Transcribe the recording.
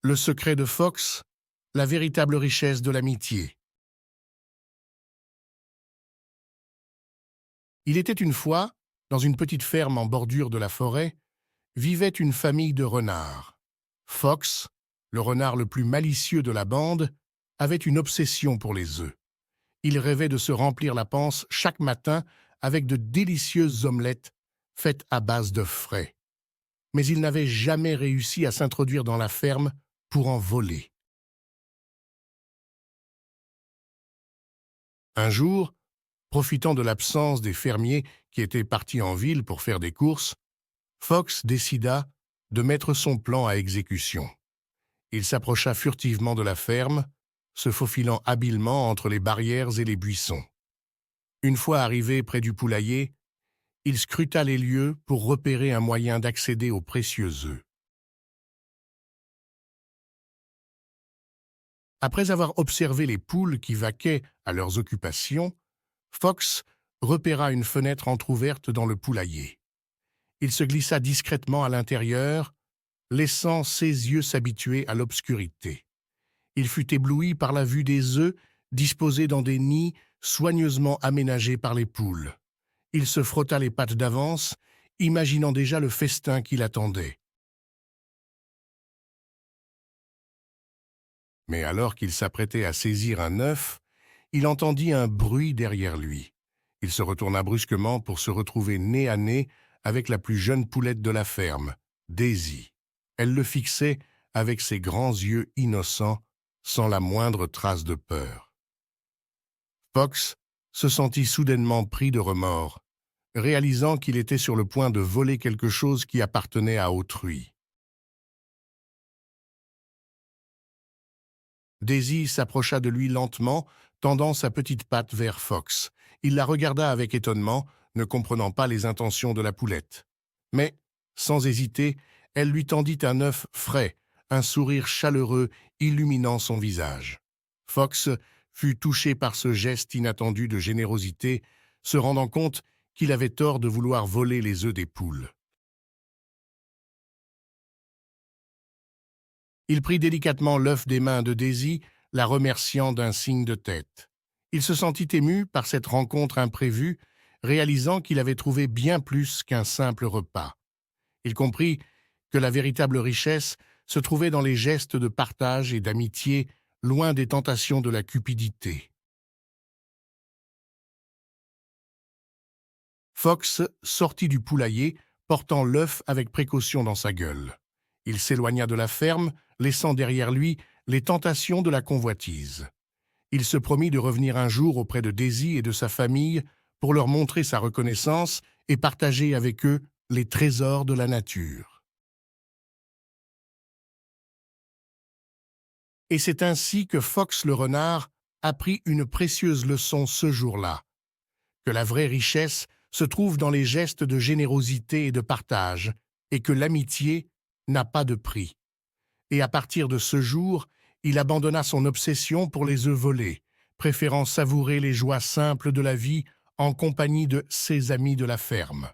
Le secret de Fox, la véritable richesse de l'amitié. Il était une fois, dans une petite ferme en bordure de la forêt, vivait une famille de renards. Fox, le renard le plus malicieux de la bande, avait une obsession pour les œufs. Il rêvait de se remplir la panse chaque matin avec de délicieuses omelettes faites à base d'œufs frais. Mais il n'avait jamais réussi à s'introduire dans la ferme pour en voler. Un jour, profitant de l'absence des fermiers qui étaient partis en ville pour faire des courses, Fox décida de mettre son plan à exécution. Il s'approcha furtivement de la ferme, se faufilant habilement entre les barrières et les buissons. Une fois arrivé près du poulailler, il scruta les lieux pour repérer un moyen d'accéder aux précieux œufs. Après avoir observé les poules qui vaquaient à leurs occupations, Fox repéra une fenêtre entr'ouverte dans le poulailler. Il se glissa discrètement à l'intérieur, laissant ses yeux s'habituer à l'obscurité. Il fut ébloui par la vue des œufs disposés dans des nids soigneusement aménagés par les poules. Il se frotta les pattes d'avance, imaginant déjà le festin qui l'attendait. Mais alors qu'il s'apprêtait à saisir un œuf, il entendit un bruit derrière lui. Il se retourna brusquement pour se retrouver nez à nez avec la plus jeune poulette de la ferme, Daisy. Elle le fixait avec ses grands yeux innocents, sans la moindre trace de peur. Fox se sentit soudainement pris de remords, réalisant qu'il était sur le point de voler quelque chose qui appartenait à autrui. Daisy s'approcha de lui lentement, tendant sa petite patte vers Fox. Il la regarda avec étonnement, ne comprenant pas les intentions de la poulette. Mais, sans hésiter, elle lui tendit un œuf frais, un sourire chaleureux illuminant son visage. Fox fut touché par ce geste inattendu de générosité, se rendant compte qu'il avait tort de vouloir voler les œufs des poules. Il prit délicatement l'œuf des mains de Daisy, la remerciant d'un signe de tête. Il se sentit ému par cette rencontre imprévue, réalisant qu'il avait trouvé bien plus qu'un simple repas. Il comprit que la véritable richesse se trouvait dans les gestes de partage et d'amitié, loin des tentations de la cupidité. Fox sortit du poulailler, portant l'œuf avec précaution dans sa gueule. Il s'éloigna de la ferme, laissant derrière lui les tentations de la convoitise. Il se promit de revenir un jour auprès de Daisy et de sa famille pour leur montrer sa reconnaissance et partager avec eux les trésors de la nature. Et c'est ainsi que Fox le renard apprit une précieuse leçon ce jour-là, que la vraie richesse se trouve dans les gestes de générosité et de partage, et que l'amitié n'a pas de prix. Et à partir de ce jour, il abandonna son obsession pour les œufs volés, préférant savourer les joies simples de la vie en compagnie de ses amis de la ferme.